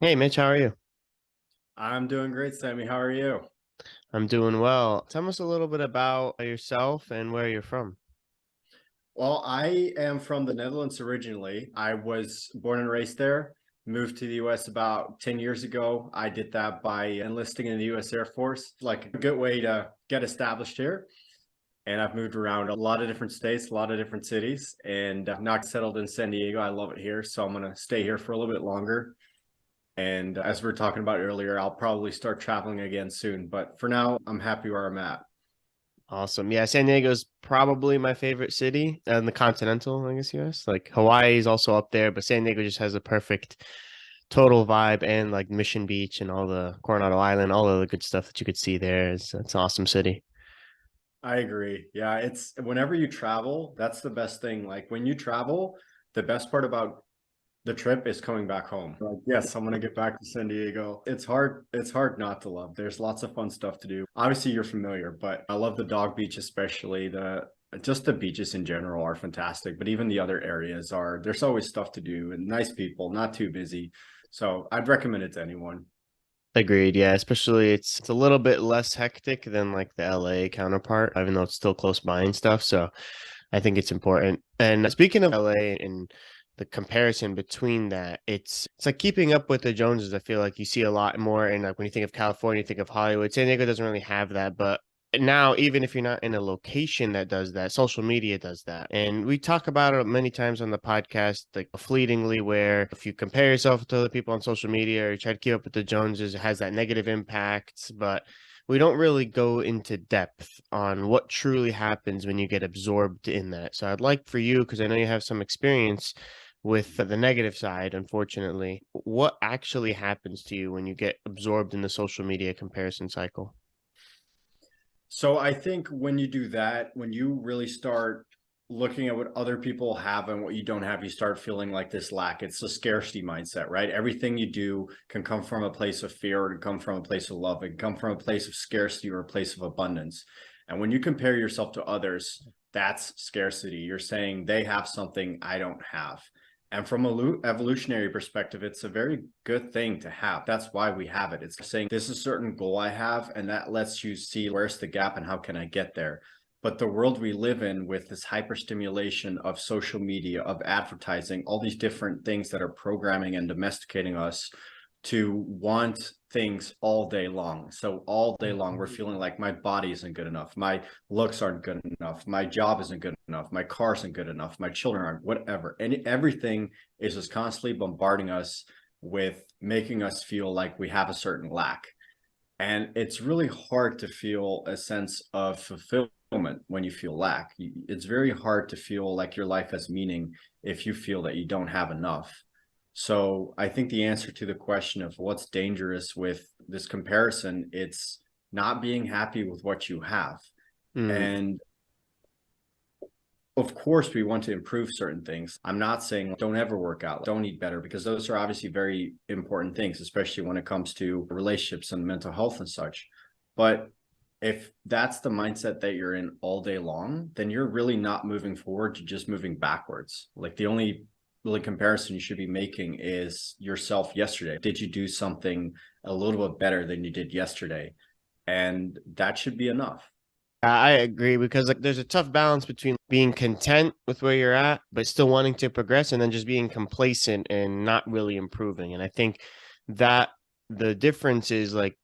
Hey Mitch, how are you? I'm doing great, Sammy. How are you? I'm doing well. Tell us a little bit about yourself and where you're from. Well, I am from the Netherlands originally. I was born and raised there, moved to the US about 10 years ago. I did that by enlisting in the US Air Force, like a good way to get established here. And I've moved around a lot of different states, a lot of different cities, and I've not settled in San Diego. I love it here, so I'm going to stay here for a little bit longer. And as we were talking about earlier, I'll probably start traveling again soon. But for now, I'm happy where I'm at. Awesome. Yeah, San Diego's probably my favorite city in the continental, I guess, US. Like Hawaii is also up there, but San Diego just has a perfect total vibe and like Mission Beach and all the Coronado Island, all of the good stuff that you could see there. It's an awesome city. I agree. Yeah, it's whenever you travel, that's the best thing. Like when you travel, the best part about the trip is coming back home. Like, yes, I'm gonna get back to San Diego. It's hard not to love. There's lots of fun stuff to do. Obviously, you're familiar, but I love the dog beach, especially the beaches in general are fantastic. But even the other areas are there's always stuff to do and nice people, not too busy. So I'd recommend it to anyone. Agreed. Yeah, especially it's a little bit less hectic than like the LA counterpart, even though it's still close by and stuff. So I think it's important. And speaking of LA and the comparison between that, it's like keeping up with the Joneses. I feel like you see a lot more. And like when you think of California, you think of Hollywood. San Diego doesn't really have that, but now even if you're not in a location that does that, social media does that. And we talk about it many times on the podcast, like fleetingly, where if you compare yourself to other people on social media or you try to keep up with the Joneses, it has that negative impact. But we don't really go into depth on what truly happens when you get absorbed in that. So I'd like for you, because I know you have some experience with the negative side, unfortunately, what actually happens to you when you get absorbed in the social media comparison cycle? So I think when you do that, when you really start looking at what other people have and what you don't have, you start feeling like this lack. It's a scarcity mindset, right? Everything you do can come from a place of fear or it can come from a place of love. It can come from a place of scarcity or a place of abundance. And when you compare yourself to others, that's scarcity. You're saying they have something I don't have. And from a evolutionary perspective, it's a very good thing to have. That's why we have it. It's saying this is a certain goal I have, and that lets you see where's the gap and how can I get there. But the world we live in with this hyperstimulation of social media, of advertising, all these different things that are programming and domesticating us to want things all day long. So all day long, we're feeling like my body isn't good enough. My looks aren't good enough. My job isn't good enough. My car isn't good enough. My children aren't, whatever. And everything is just constantly bombarding us with making us feel like we have a certain lack. And it's really hard to feel a sense of fulfillment when you feel lack. It's very hard to feel like your life has meaning if you feel that you don't have enough. So I think the answer to the question of what's dangerous with this comparison, it's not being happy with what you have. Mm, And of course, we want to improve certain things. I'm not saying don't ever work out, don't eat better, because those are obviously very important things, especially when it comes to relationships and mental health and such. But if that's the mindset that you're in all day long, then you're really not moving forward, you're just moving backwards. Like the only really comparison you should be making is yourself yesterday. Did you do something a little bit better than you did yesterday? And that should be enough. I agree because like there's a tough balance between being content with where you're at, but still wanting to progress, and then just being complacent and not really improving. And I think that the difference is like,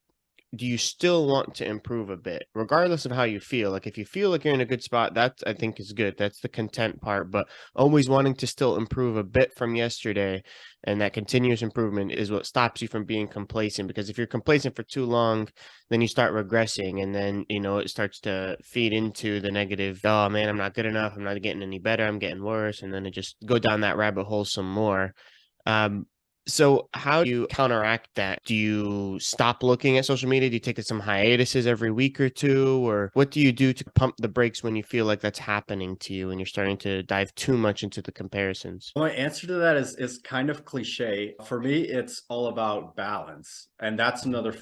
do you still want to improve a bit regardless of how you feel? Like if you feel like you're in a good spot, that I think is good, that's the content part. But always wanting to still improve a bit from yesterday, and that continuous improvement is what stops you from being complacent, because if you're complacent for too long, then you start regressing, and then it starts to feed into the negative. Oh man, I'm not good enough, I'm not getting any better, I'm getting worse, and then it just go down that rabbit hole some more. um, so how do you counteract that? Do you stop looking at social media? Do you take some hiatuses every week or two? Or what do you do to pump the brakes when you feel like that's happening to you and you're starting to dive too much into the comparisons? My answer to that is kind of cliche. For me, it's all about balance, and that's another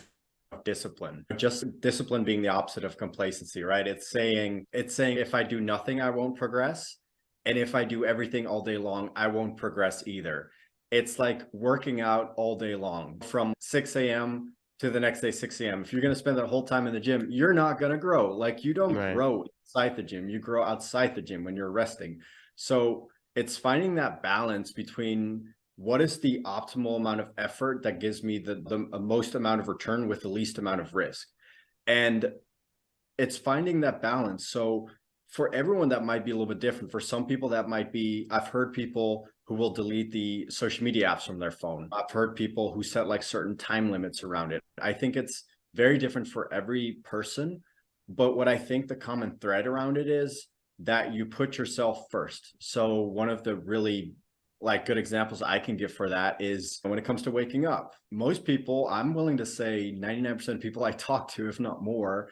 discipline. Just discipline being the opposite of complacency, right? It's saying if I do nothing, I won't progress, and if I do everything all day long, I won't progress either. It's like working out all day long from 6 a.m. to the next day, 6 a.m. If you're going to spend that whole time in the gym, you're not going to grow. Like you don't Right. grow inside the gym. You grow outside the gym when you're resting. So it's finding that balance between what is the optimal amount of effort that gives me the most amount of return with the least amount of risk. And it's finding that balance. So for everyone, that might be a little bit different. For some people, that might be, I've heard people who will delete the social media apps from their phone. I've heard people who set like certain time limits around it. I think it's very different for every person. But what I think the common thread around it is that you put yourself first. So one of the really like good examples I can give for that is when it comes to waking up. Most people, I'm willing to say 99% of people I talk to, if not more,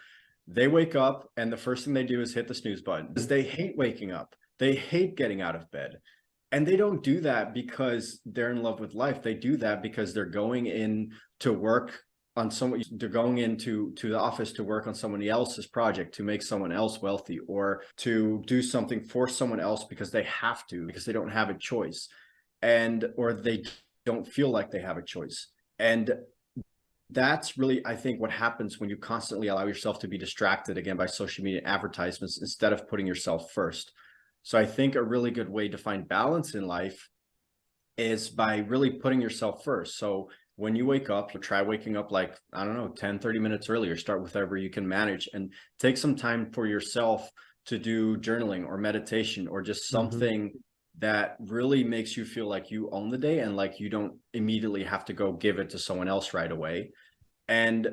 they wake up and the first thing they do is hit the snooze button because they hate waking up. They hate getting out of bed. And they don't do that because they're in love with life. They do that because they're going in to work on someone, they're going into the office to work on somebody else's project, to make someone else wealthy, or to do something for someone else because they have to, because they don't have a choice, and or they don't feel like they have a choice. And that's really, I think, what happens when you constantly allow yourself to be distracted again by social media advertisements instead of putting yourself first. So I think a really good way to find balance in life is by really putting yourself first. So when you wake up, you try waking up like, I don't know, 10, 30 minutes earlier, start with whatever you can manage, and take some time for yourself to do journaling or meditation or just something that really makes you feel like you own the day and like you don't immediately have to go give it to someone else right away. And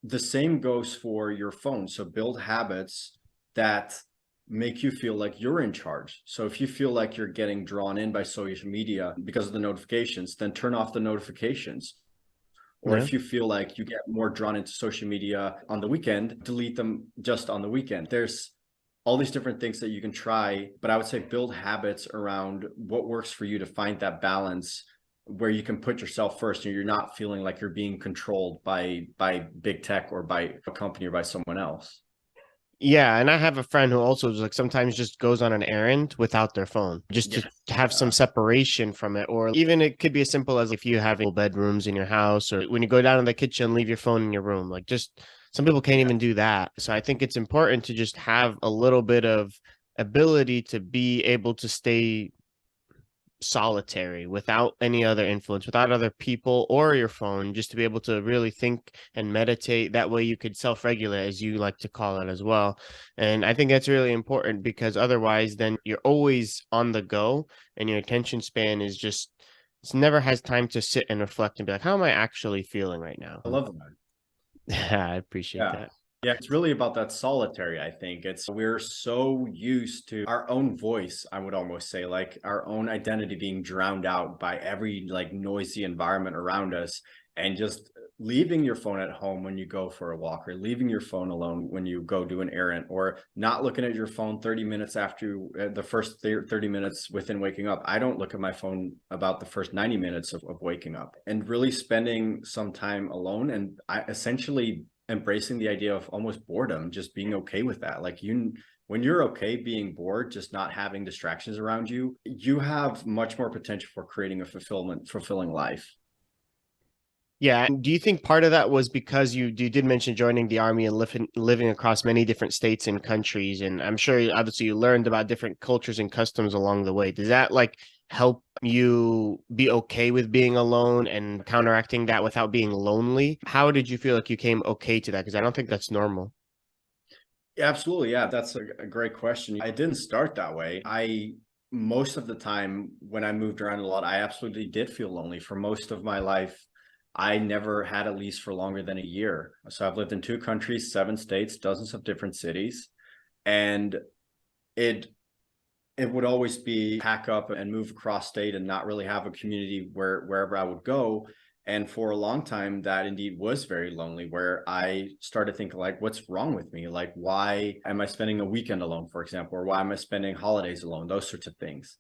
the same goes for your phone. So build habits that make you feel like you're in charge. So if you feel like you're getting drawn in by social media because of the notifications, then turn off the notifications. Or if you feel like you get more drawn into social media on the weekend, delete them just on the weekend. There's all these different things that you can try, but I would say build habits around what works for you to find that balance where you can put yourself first and you're not feeling like you're being controlled by big tech or by a company or by someone else. Yeah, and I have a friend who also like sometimes just goes on an errand without their phone, just Yeah. to have some separation from it. Or even it could be as simple as if you have bedrooms in your house, or when you go down to the kitchen, leave your phone in your room. Like just some people can't even do that. So I think it's important to just have a little bit of ability to be able to stay solitary without any other influence, without other people or your phone, just to be able to really think and meditate. That way you could self-regulate, as you like to call it as well. And I think that's really important because otherwise then you're always on the go and your attention span is just, it's never has time to sit and reflect and be like, how am I actually feeling right now? I love that. Yeah, I appreciate Yeah. that. Yeah, it's really about that solitary, I think. It's we're so used to our own voice, I would almost say, like our own identity being drowned out by every like noisy environment around us, and just leaving your phone at home when you go for a walk, or leaving your phone alone when you go do an errand, or not looking at your phone 30 minutes after the first 30 minutes within waking up. I don't look at my phone about the first 90 minutes of waking up, and really spending some time alone. And I essentially embracing the idea of almost boredom, just being okay with that. Like when you're okay being bored, just not having distractions around you, you have much more potential for creating a fulfilling life. Yeah. And do you think part of that was because you did mention joining the army and living across many different states and countries? And I'm sure obviously you learned about different cultures and customs along the way. Does that like help you be okay with being alone and counteracting that without being lonely? How did you feel like you came okay to that? Because I don't think that's normal. Yeah, absolutely. Yeah, that's a great question. I didn't start that way. Most of the time when I moved around a lot, I absolutely did feel lonely. For most of my life, I never had a lease for longer than a year. So I've lived in 2 countries, 7 states, dozens of different cities. And it it would always be pack up and move across state and not really have a community wherever I would go. And for a long time, that indeed was very lonely, where I started thinking like, what's wrong with me? Like, why am I spending a weekend alone, for example, or why am I spending holidays alone? Those sorts of things.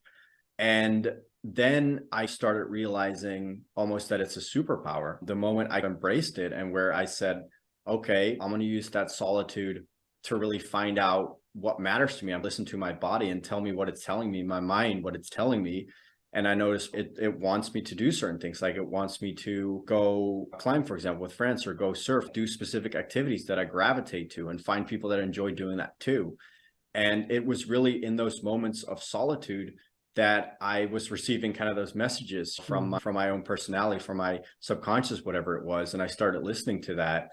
And then I started realizing almost that it's a superpower. The moment I embraced it and where I said, okay, I'm going to use that solitude to really find out what matters to me. I listen to my body and tell me what it's telling me, my mind, what it's telling me. And I noticed it wants me to do certain things. Like it wants me to go climb, for example, with friends, or go surf, do specific activities that I gravitate to, and find people that enjoy doing that too. And it was really in those moments of solitude that I was receiving kind of those messages from my own personality, from my subconscious, whatever it was. And I started listening to that.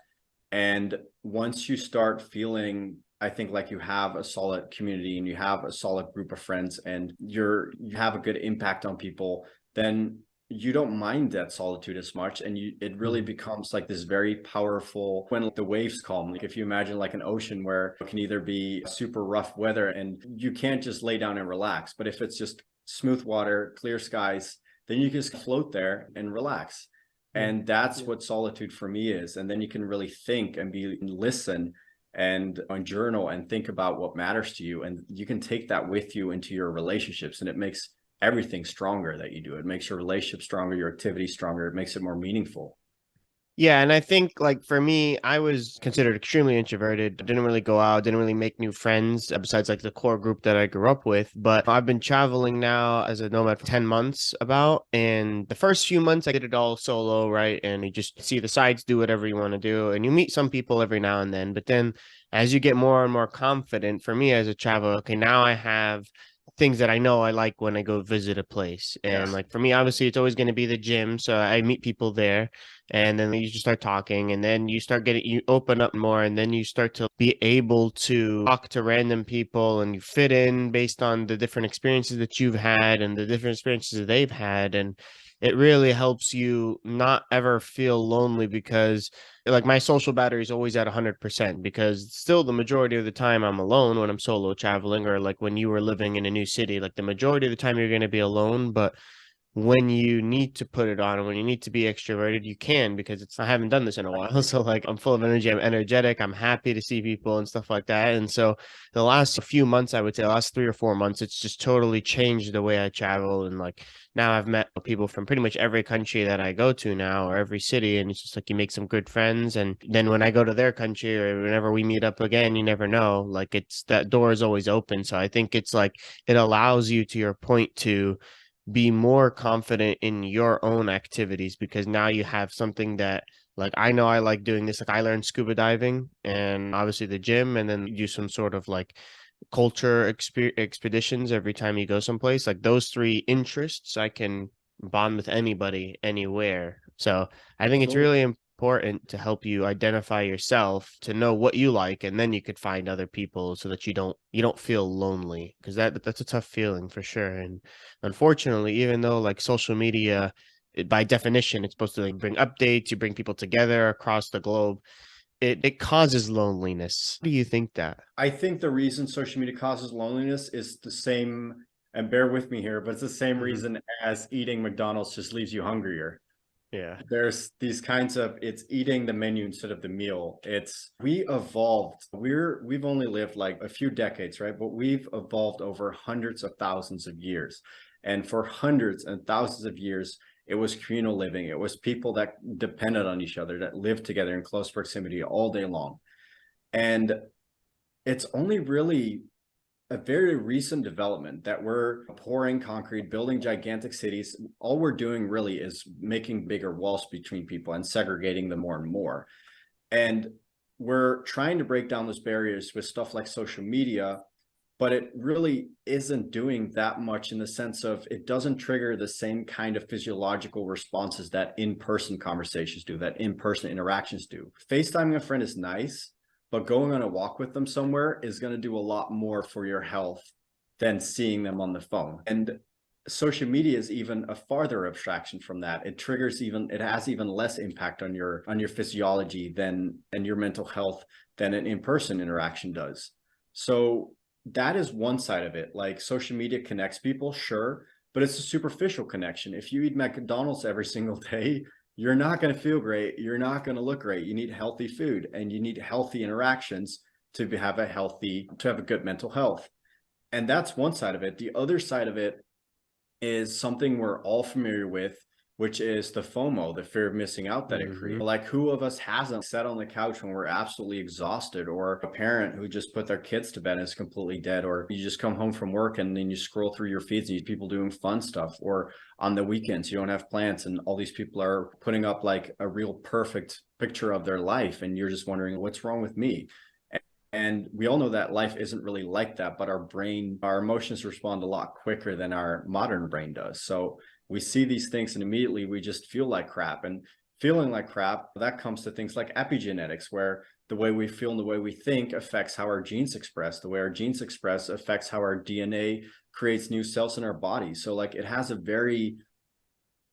And once you start feeling, I think, like you have a solid community and you have a solid group of friends and you have a good impact on people, then you don't mind that solitude as much. And it really becomes like this very powerful, when the waves come, like if you imagine like an ocean where it can either be super rough weather and you can't just lay down and relax, but if it's just smooth water, clear skies, then you can just float there and relax. And that's what solitude for me is. And then you can really think and listen and journal and think about what matters to you. And you can take that with you into your relationships, and it makes everything stronger that you do. It makes your relationship stronger, your activity stronger. It makes it more meaningful. Yeah, and I think like for me, I was considered extremely introverted. Didn't really go out, didn't really make new friends besides like the core group that I grew up with. But I've been traveling now as a nomad for 10 months about. And the first few months I did it all solo, right? And you just see the sights, do whatever you want to do. And you meet some people every now and then. But then as you get more and more confident, for me as a traveler, okay, now I have things that I know I like when I go visit a place. Yeah. And like for me, obviously it's always going to be the gym. So I meet people there, and then you just start talking, and then you open up more, and then you start to be able to talk to random people, and you fit in based on the different experiences that you've had and the different experiences that they've had. And it really helps you not ever feel lonely, because like my social battery is always at 100%, because still the majority of the time I'm alone when I'm solo traveling, or like when you were living in a new city, like the majority of the time you're going to be alone. But when you need to put it on and when you need to be extroverted, you can, because I haven't done this in a while. So like I'm full of energy, I'm energetic, I'm happy to see people and stuff like that. And so the last few months, I would say the last 3 or 4 months, it's just totally changed the way I travel. And like now I've met people from pretty much every country that I go to now, or every city. And it's just like you make some good friends. And then when I go to their country, or whenever we meet up again, you never know. Like it's that door is always open. So I think it's like it allows you, to your point, to be more confident in your own activities, because now you have something that, like, I know I like doing this. Like I learned scuba diving and obviously the gym, and then do some sort of like expeditions every time you go someplace. Like those three interests, I can bond with anybody anywhere. So I think it's really important to help you identify yourself, to know what you like, and then you could find other people so that you don't feel lonely, because that's a tough feeling for sure. And unfortunately, even though like social media, by definition, it's supposed to like bring updates, you bring people together across the globe, it causes loneliness. Do you think that? I think the reason social media causes loneliness is the same, and bear with me here, but it's the same reason as eating McDonald's just leaves you hungrier. Yeah. There's these kinds of, it's eating the menu instead of the meal. We evolved. We've only lived like a few decades, right? But we've evolved over hundreds of thousands of years. And for hundreds and thousands of years, it was communal living. It was people that depended on each other, that lived together in close proximity all day long. And it's only really a very recent development that we're pouring concrete, building gigantic cities. All we're doing really is making bigger walls between people and segregating them more and more. And we're trying to break down those barriers with stuff like social media, but it really isn't doing that much, in the sense of it doesn't trigger the same kind of physiological responses that in-person conversations do, that in-person interactions do. FaceTiming a friend is nice, but going on a walk with them somewhere is going to do a lot more for your health than seeing them on the phone. And social media is even a farther abstraction from that. It has even less impact on your physiology and your mental health than an in-person interaction does. So that is one side of it. Like social media connects people, sure, but it's a superficial connection. If you eat McDonald's every single day, you're not going to feel great. You're not going to look great. You need healthy food, and you need healthy interactions to have a good mental health. And that's one side of it. The other side of it is something we're all familiar with, which is the FOMO, the fear of missing out that it creates. Like, who of us hasn't sat on the couch when we're absolutely exhausted, or a parent who just put their kids to bed and is completely dead, or you just come home from work and then you scroll through your feeds and you see people doing fun stuff, or on the weekends you don't have plans and all these people are putting up like a real perfect picture of their life and you're just wondering what's wrong with me. And we all know that life isn't really like that, but our emotions respond a lot quicker than our modern brain does. So we see these things and immediately we just feel like crap. And feeling like crap, that comes to things like epigenetics, where the way we feel and the way we think affects how our genes express. The way our genes express affects how our DNA creates new cells in our body. So like it has a very,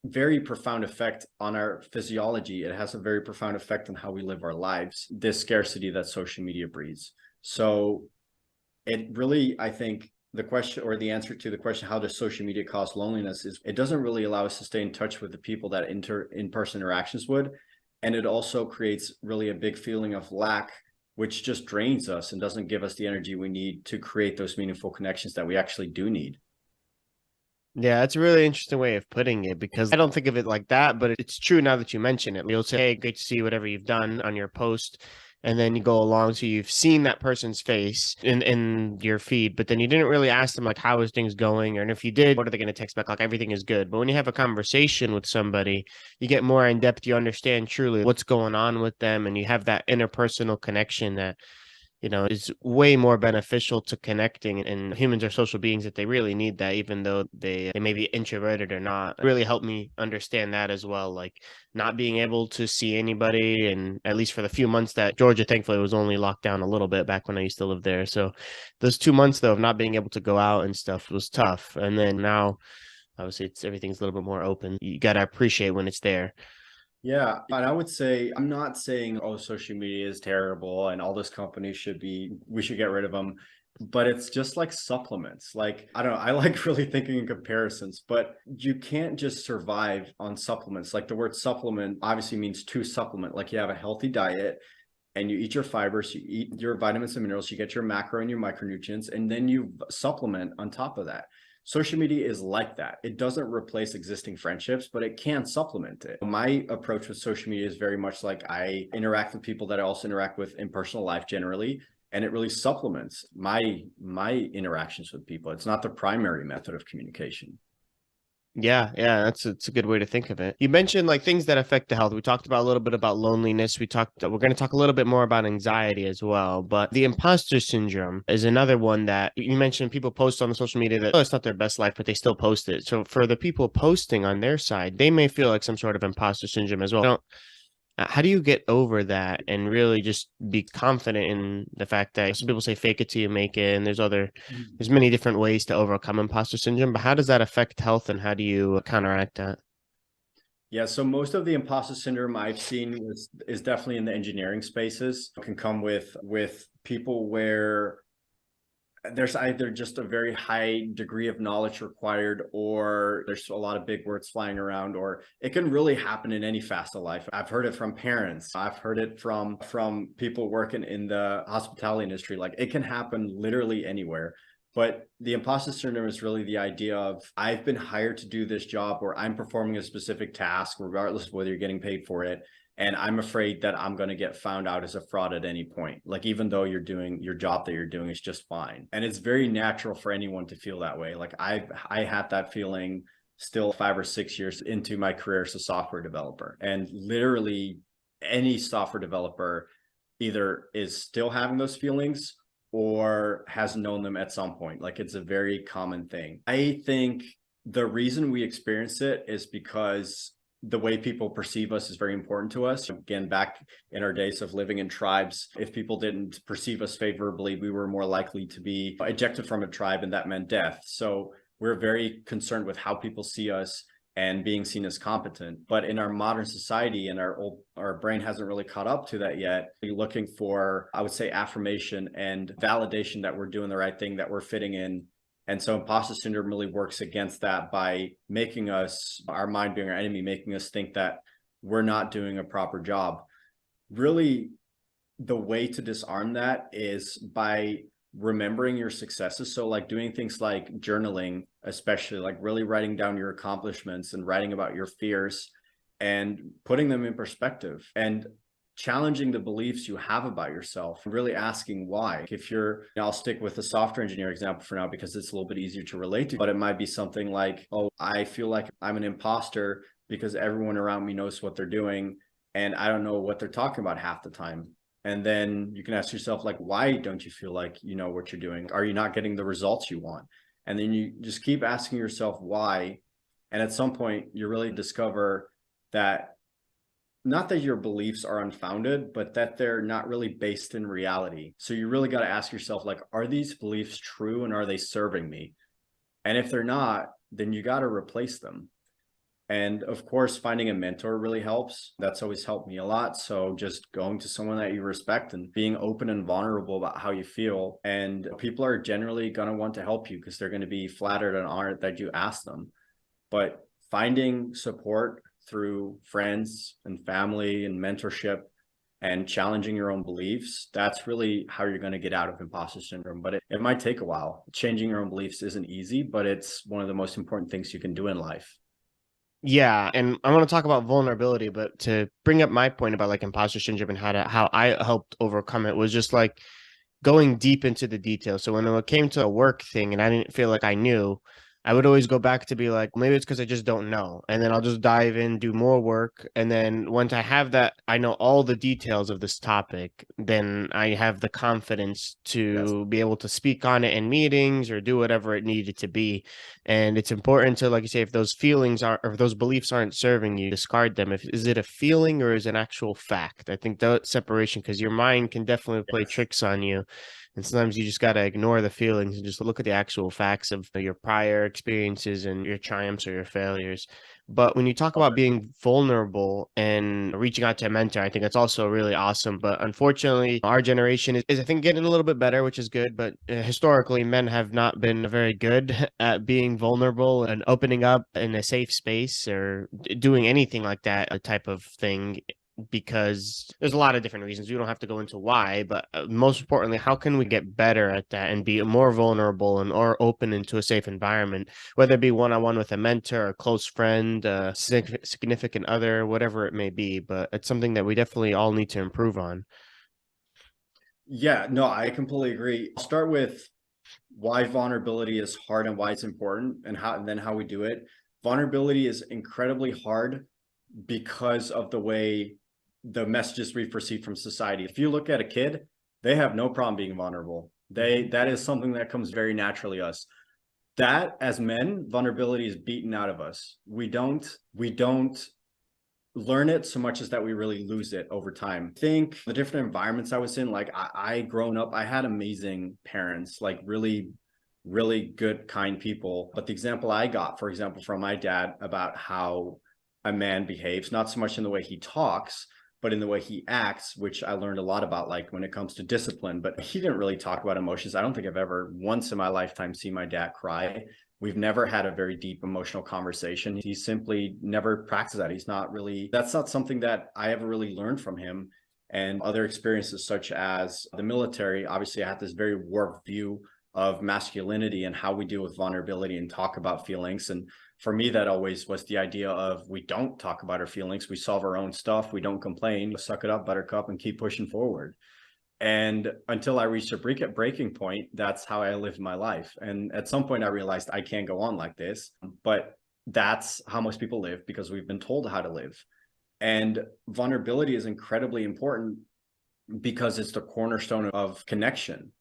very profound effect on our physiology. It has a very profound effect on how we live our lives, this scarcity that social media breeds. So it really, I think the question, or the answer to the question, how does social media cause loneliness, is it doesn't really allow us to stay in touch with the people that in-person interactions would. And it also creates really a big feeling of lack, which just drains us and doesn't give us the energy we need to create those meaningful connections that we actually do need. Yeah, that's a really interesting way of putting it, because I don't think of it like that, but it's true now that you mention it. You'll say, hey, great to see whatever you've done on your post. And then you go along, so you've seen that person's face in your feed, but then you didn't really ask them, like, how is things going? Or, and if you did, what are they going to text back? Like, everything is good. But when you have a conversation with somebody, you get more in depth, you understand truly what's going on with them, and you have that interpersonal connection that is way more beneficial to connecting. And humans are social beings that they really need that, even though they may be introverted or not. It really helped me understand that as well. Like not being able to see anybody, and at least for the few months that Georgia, thankfully, was only locked down a little bit back when I used to live there. So those 2 months though of not being able to go out and stuff was tough. And then now, obviously, everything's a little bit more open. You got to appreciate when it's there. Yeah, and I would say, I'm not saying, oh, social media is terrible and all those companies we should get rid of them, but it's just like supplements. Like, I don't know, I like really thinking in comparisons, but you can't just survive on supplements. Like the word supplement obviously means to supplement, like you have a healthy diet and you eat your fibers, you eat your vitamins and minerals, you get your macro and your micronutrients, and then you supplement on top of that. Social media is like that. It doesn't replace existing friendships, but it can supplement it. My approach with social media is very much like I interact with people that I also interact with in personal life generally, and it really supplements my interactions with people. It's not the primary method of communication. Yeah, it's a good way to think of it. You mentioned like things that affect the health. We talked about a little bit about loneliness. We're going to talk a little bit more about anxiety as well. But the imposter syndrome is another one that you mentioned. People post on the social media that, oh, it's not their best life, but they still post it. So for the people posting on their side, they may feel like some sort of imposter syndrome as well. How do you get over that and really just be confident in the fact that some people say fake it till you make it, and there's many different ways to overcome imposter syndrome, but how does that affect health and how do you counteract that? Yeah, so most of the imposter syndrome I've seen is definitely in the engineering spaces. It can come with people where there's either just a very high degree of knowledge required, or there's a lot of big words flying around, or it can really happen in any facet of life. I've heard it from parents. I've heard it from people working in the hospitality industry. Like it can happen literally anywhere. But the imposter syndrome is really the idea of, I've been hired to do this job, or I'm performing a specific task, regardless of whether you're getting paid for it. And I'm afraid that I'm going to get found out as a fraud at any point. Like, even though you're doing your job that you're doing is just fine. And it's very natural for anyone to feel that way. Like I had that feeling still 5 or 6 years into my career as a software developer. And literally any software developer either is still having those feelings or has known them at some point. Like it's a very common thing. I think the reason we experience it is because the way people perceive us is very important to us. Again, back in our days of living in tribes, if people didn't perceive us favorably, we were more likely to be ejected from a tribe, and that meant death. So we're very concerned with how people see us and being seen as competent. But in our modern society, and our brain hasn't really caught up to that yet, we're looking for, I would say, affirmation and validation that we're doing the right thing, that we're fitting in. And so imposter syndrome really works against that by making us, our mind being our enemy, making us think that we're not doing a proper job. Really, the way to disarm that is by remembering your successes. So like doing things like journaling, especially like really writing down your accomplishments and writing about your fears and putting them in perspective and challenging the beliefs you have about yourself, really asking why. If you're, I'll stick with the software engineer example for now because it's a little bit easier to relate to, but it might be something like, oh, I feel like I'm an imposter because everyone around me knows what they're doing and I don't know what they're talking about half the time. And then you can ask yourself, like, why don't you feel like you know what you're doing? Are you not getting the results you want? And then you just keep asking yourself why. And at some point, you really discover that not that your beliefs are unfounded, but that they're not really based in reality. So you really got to ask yourself, like, are these beliefs true and are they serving me? And if they're not, then you got to replace them. And of course, finding a mentor really helps. That's always helped me a lot. So just going to someone that you respect and being open and vulnerable about how you feel. And people are generally going to want to help you because they're going to be flattered and honored that you ask them. But finding support through friends and family and mentorship and challenging your own beliefs, that's really how you're going to get out of imposter syndrome. But it might take a while. Changing your own beliefs isn't easy, but it's one of the most important things you can do in life. Yeah, and I want to talk about vulnerability, but to bring up my point about like imposter syndrome and how I helped overcome it was just like going deep into the details. So when it came to a work thing and I didn't feel like I knew, I would always go back to be like, maybe it's because I just don't know. And then I'll just dive in, do more work. And then once I have that, I know all the details of this topic, then I have the confidence Yes. to be able to speak on it in meetings or do whatever it needed to be. And it's important to, like you say, if those feelings are, or if those beliefs aren't serving you, discard them. If is it a feeling or is it an actual fact? I think that separation, because your mind can definitely play Yes. tricks on you. And sometimes you just got to ignore the feelings and just look at the actual facts of your prior experiences and your triumphs or your failures. But when you talk about being vulnerable and reaching out to a mentor, I think that's also really awesome. But unfortunately, our generation is I think, getting a little bit better, which is good. But historically, men have not been very good at being vulnerable and opening up in a safe space or doing anything like that, a type of thing, because there's a lot of different reasons. We don't have to go into why, but most importantly, how can we get better at that and be more vulnerable and or open into a safe environment, whether it be one-on-one with a mentor, a close friend, a significant other, whatever it may be. But it's something that we definitely all need to improve on. Yeah, no, I completely agree. I'll start with why vulnerability is hard and why it's important and then how we do it. Vulnerability is incredibly hard because of the way the messages we've received from society. If you look at a kid, they have no problem being vulnerable. That is something that comes very naturally to us. That as men, vulnerability is beaten out of us. We don't learn it so much as that we really lose it over time. I think the different environments I was in, like I grown up, I had amazing parents, like really, really good, kind people. But the example I got, for example, from my dad about how a man behaves, not so much in the way he talks, but in the way he acts, which I learned a lot about, like when it comes to discipline. But he didn't really talk about emotions. I don't think I've ever once in my lifetime seen my dad cry. We've never had a very deep emotional conversation. He simply never practiced that. That's not something that I ever really learned from him. And other experiences, such as the military, obviously, I had this very warped view of masculinity and how we deal with vulnerability and talk about feelings. And for me, that always was the idea of we don't talk about our feelings. We solve our own stuff. We don't complain. Suck it up, buttercup, and keep pushing forward. And until I reached a breaking point, that's how I lived my life. And at some point, I realized I can't go on like this. But that's how most people live because we've been told how to live. And vulnerability is incredibly important because it's the cornerstone of connection.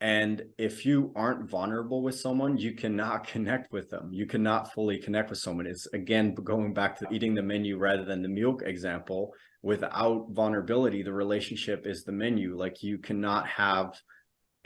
And if you aren't vulnerable with someone, you cannot connect with them. You cannot fully connect with someone. It's again going back to eating the menu rather than the milk example. Without vulnerability, the relationship is the menu. Like you cannot have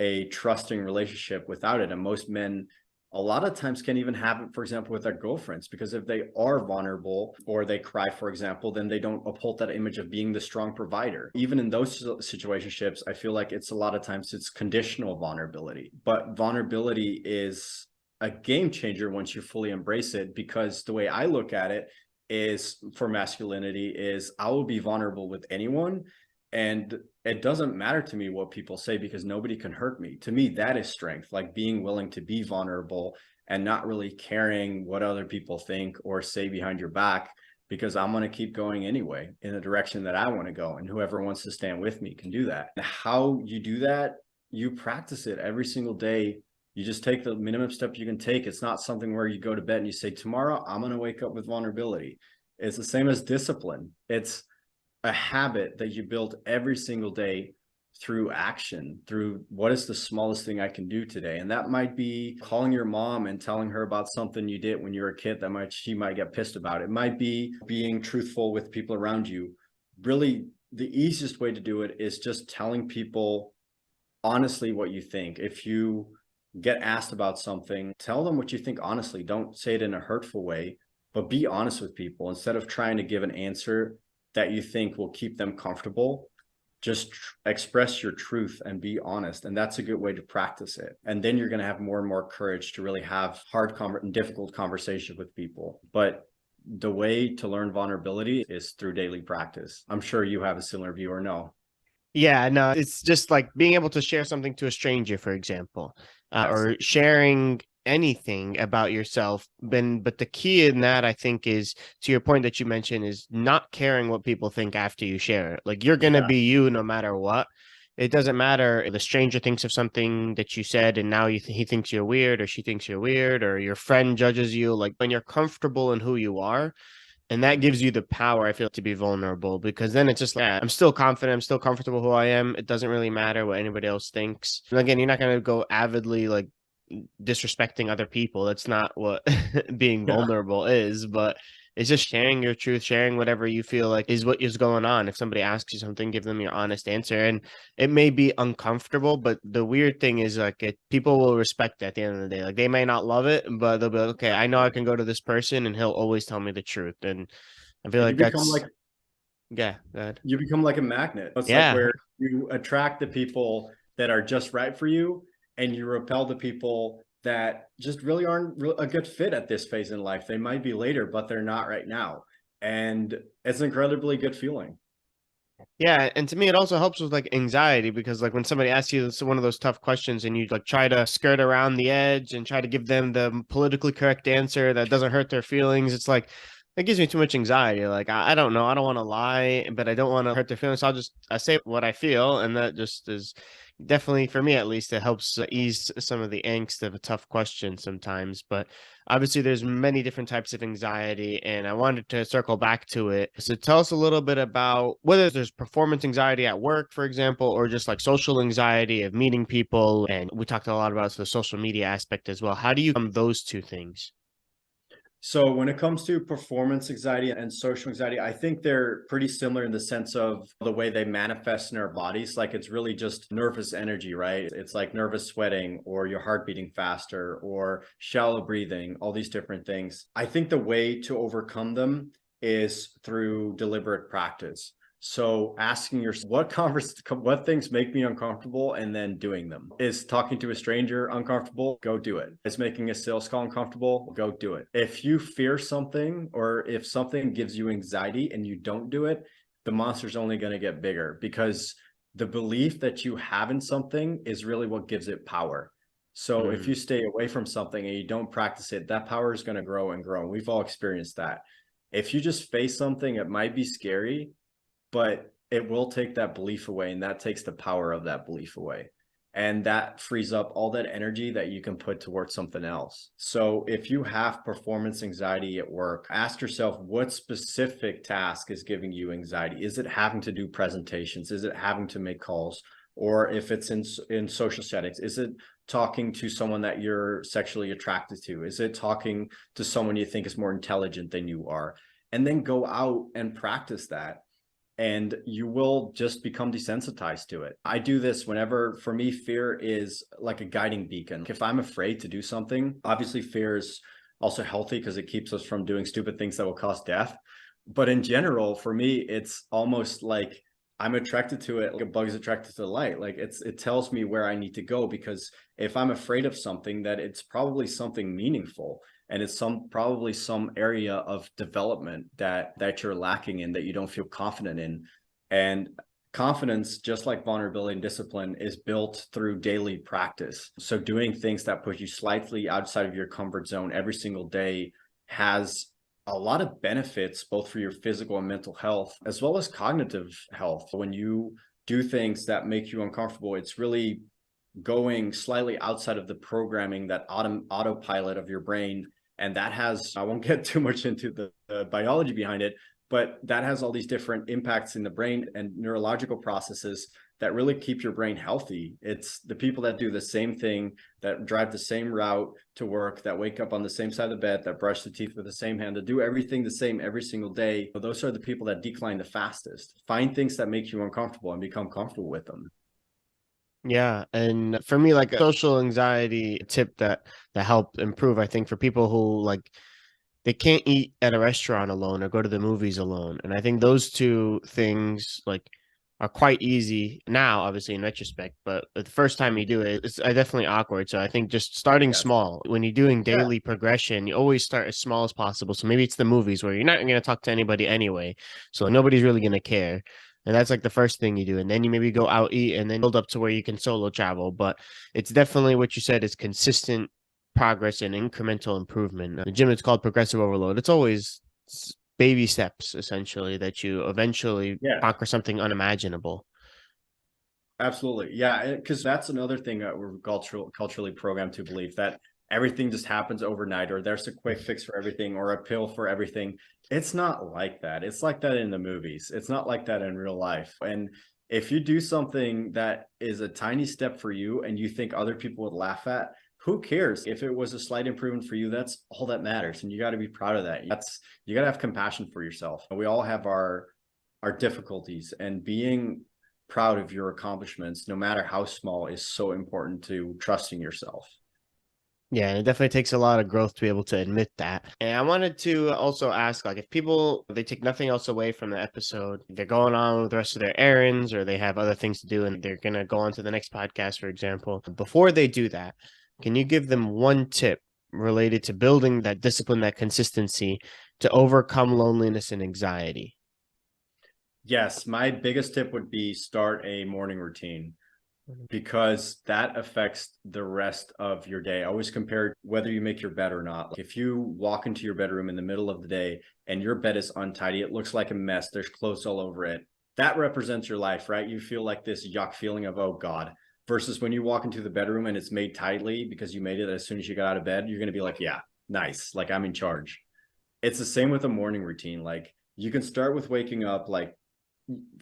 a trusting relationship without it. And most men a lot of times can't even have it, for example, with their girlfriends, because if they are vulnerable or they cry, for example, then they don't uphold that image of being the strong provider. Even in those situationships, I feel like it's a lot of times it's conditional vulnerability, but vulnerability is a game changer once you fully embrace it, because the way I look at it is for masculinity is I will be vulnerable with anyone And it doesn't matter to me what people say because nobody can hurt me. To me, that is strength, like being willing to be vulnerable and not really caring what other people think or say behind your back, because I'm going to keep going anyway in the direction that I want to go. And whoever wants to stand with me can do that. And how you do that, you practice it every single day. You just take the minimum step you can take. It's not something where you go to bed and you say, tomorrow, I'm going to wake up with vulnerability. It's the same as discipline. It's a habit that you build every single day through action, through what is the smallest thing I can do today. And that might be calling your mom and telling her about something you did when you were a kid that she might get pissed about. It might be being truthful with people around you. Really, the easiest way to do it is just telling people honestly what you think. If you get asked about something, tell them what you think honestly. Don't say it in a hurtful way, but be honest with people instead of trying to give an answer that you think will keep them comfortable. Just express your truth and be honest. And that's a good way to practice it. And then you're going to have more and more courage to really have hard and difficult conversations with people. But the way to learn vulnerability is through daily practice. I'm sure you have a similar view, or no? Yeah, no, it's just like being able to share something to a stranger, for example, Yes. or sharing anything about yourself. But the key in that, I think, is to your point that you mentioned, is not caring what people think after you share it. Like, you're going to Yeah. be you no matter what. It doesn't matter if the stranger thinks of something that you said and now he thinks you're weird, or she thinks you're weird, or your friend judges you. Like, when you're comfortable in who you are, and that gives you the power, I feel, to be vulnerable, because then it's just like, yeah, I'm still confident. I'm still comfortable who I am. It doesn't really matter what anybody else thinks. And again, you're not going to go avidly like disrespecting other people. That's not what being Yeah. vulnerable is, but it's just sharing your truth, sharing whatever you feel like is what is going on. If somebody asks you something, give them your honest answer. And it may be uncomfortable, but the weird thing is like people will respect it at the end of the day. Like, they may not love it, but they'll be like, okay, I know I can go to this person and he'll always tell me the truth. And I feel And like that's, yeah, good. you become like a magnet. It's like Yeah. where you attract the people that are just right for you, and you repel the people that just really aren't a good fit at this phase in life. They might be later, but they're not right now. And it's an incredibly good feeling. Yeah, and to me, it also helps with like anxiety, because like when somebody asks you one of those tough questions and you like try to skirt around the edge and try to give them the politically correct answer that doesn't hurt their feelings, it's like it gives me too much anxiety. Like, I don't know, I don't want to lie, but I don't want to hurt their feelings. So I say what I feel, and that just is definitely, for me at least, it helps ease some of the angst of a tough question sometimes. But obviously there's many different types of anxiety, and I wanted to circle back to it. So tell us a little bit about whether there's performance anxiety at work, for example, or just like social anxiety of meeting people. And we talked a lot about the social media aspect as well. How do you those two things? So when it comes to performance anxiety and social anxiety, I think they're pretty similar in the sense of the way they manifest in our bodies. Like, it's really just nervous energy, right? It's like nervous sweating, or your heart beating faster, or shallow breathing, all these different things. I think the way to overcome them is through deliberate practice. So asking yourself what things make me uncomfortable, and then doing them. Is talking to a stranger uncomfortable? Go do it. Is making a sales call uncomfortable? Go do it. If you fear something, or if something gives you anxiety and you don't do it, the monster's only going to get bigger, because the belief that you have in something is really what gives it power. So if you stay away from something and you don't practice it, that power is going to grow and grow. We've all experienced that. If you just face something, it might be scary, but it will take that belief away, and that takes the power of that belief away, and that frees up all that energy that you can put towards something else. So if you have performance anxiety at work, ask yourself, what specific task is giving you anxiety? Is it having to do presentations? Is it having to make calls? Or if it's in social settings, is it talking to someone that you're sexually attracted to? Is it talking to someone you think is more intelligent than you are? And then go out and practice that, and you will just become desensitized to it. I do this whenever, for me, fear is like a guiding beacon. If I'm afraid to do something, obviously fear is also healthy because it keeps us from doing stupid things that will cause death. But in general, for me, it's almost like I'm attracted to it, like a bug is attracted to the light. Like, it tells me where I need to go, because if I'm afraid of something, that it's probably something meaningful, and it's probably some area of development that you're lacking in, that you don't feel confident in. And Confidence, just like vulnerability and discipline, is built through daily practice. So doing things that put you slightly outside of your comfort zone every single day has a lot of benefits, both for your physical and mental health, as well as cognitive health. When you do things that make you uncomfortable, it's really going slightly outside of the programming, that autopilot of your brain. And that has, I won't get too much into the biology behind it, but that has all these different impacts in the brain and neurological processes that really keep your brain healthy. It's the people that do the same thing, that drive the same route to work, that wake up on the same side of the bed, that brush the teeth with the same hand, that do everything the same every single day. Those are the people that decline the fastest. Find things that make you uncomfortable and become comfortable with them. Yeah, and for me, like a social anxiety tip that helped improve, I think for people who like they can't eat at a restaurant alone or go to the movies alone. And I think those two things like are quite easy now, obviously in retrospect, but the first time you do it, it's definitely awkward. So I think just starting Yes. small when you're doing Yeah. daily progression, you always start as small as possible. So maybe it's the movies where you're not going to talk to anybody anyway. So nobody's really going to care. And that's like the first thing you do. And then you maybe go out eat and then build up to where you can solo travel. But it's definitely what you said is consistent progress and incremental improvement. The gym is called progressive overload. It's always baby steps, essentially, that you eventually Yeah. conquer something unimaginable. Absolutely. Yeah. Because that's another thing that we're culturally programmed to believe, that everything just happens overnight, or there's a quick fix for everything, or a pill for everything. It's not like that. It's like that in the movies. It's not like that in real life. And if you do something that is a tiny step for you and you think other people would laugh at, who cares? If it was a slight improvement for you, that's all that matters. And you got to be proud of that. You got to have compassion for yourself. We all have our difficulties, and being proud of your accomplishments, no matter how small, is so important to trusting yourself. Yeah, it definitely takes a lot of growth to be able to admit that. And I wanted to also ask, like, if people they take nothing else away from the episode, they're going on with the rest of their errands, or they have other things to do, and they're gonna go on to the next podcast, for example. Before they do that, can you give them one tip related to building that discipline, that consistency to overcome loneliness and anxiety? Yes, my biggest tip would be start a morning routine, because that affects the rest of your day. I always compare whether you make your bed or not. If you walk into your bedroom in the middle of the day and your bed is untidy, it looks like a mess, there's clothes all over it, that represents your life, right? You feel like this yuck feeling of, oh God. Versus when you walk into the bedroom and it's made tidily because you made it as soon as you got out of bed, you're going to be like, yeah, nice. Like, I'm in charge. It's the same with a morning routine. Like, you can start with waking up like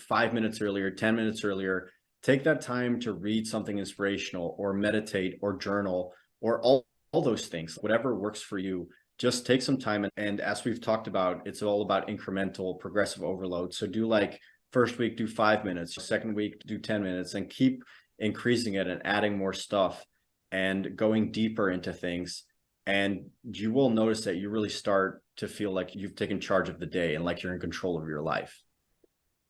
5 minutes earlier, 10 minutes earlier. Take that time to read something inspirational, or meditate, or journal, or all those things, whatever works for you. Just take some time. And as we've talked about, it's all about incremental progressive overload. So do, like, first week, do 5 minutes, second week, do 10 minutes, and keep increasing it and adding more stuff and going deeper into things. And you will notice that you really start to feel like you've taken charge of the day and like you're in control of your life.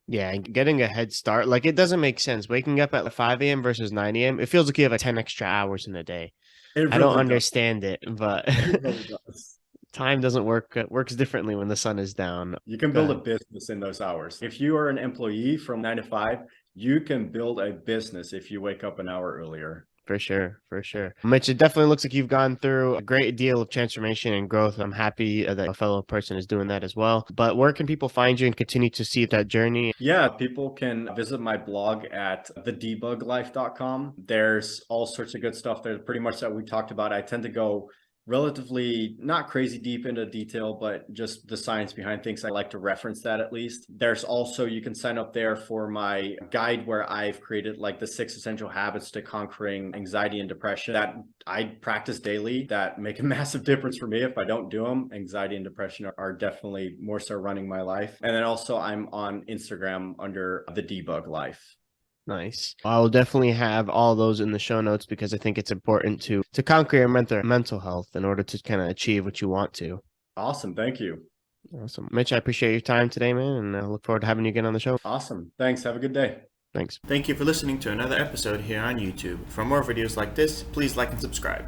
Yeah, and getting a head start, like it doesn't make sense. Waking up at 5 a.m. versus 9 a.m., it feels like you have like 10 extra hours in the day. It I don't really does. understand it, but It really does. time doesn't work, it works differently when the sun is down. You can Go build a ahead. business in those hours. If you are an employee from 9 to 5, you can build a business if you wake up an hour earlier. For sure, for sure. Mitch, it definitely looks like you've gone through a great deal of transformation and growth. I'm happy that a fellow person is doing that as well. But where can people find you and continue to see that journey? Yeah, people can visit my blog at thedebuglife.com. There's all sorts of good stuff there, pretty much that we talked about. I tend to go relatively not crazy deep into detail, but just the science behind things. I like to reference that at least. There's also, you can sign up there for my guide where I've created like the 6 essential habits to conquering anxiety and depression that I practice daily that make a massive difference for me. If I don't do them, anxiety and depression are definitely more so running my life. And then also I'm on Instagram under the Debug Life. Nice. I'll definitely have all those in the show notes because I think it's important to conquer your mental health in order to kind of achieve what you want to. Awesome. Thank you. Awesome. Mitch, I appreciate your time today, man, and I look forward to having you again on the show. Awesome. Thanks. Have a good day. Thanks. Thank you for listening to another episode here on YouTube. For more videos like this, please like and subscribe.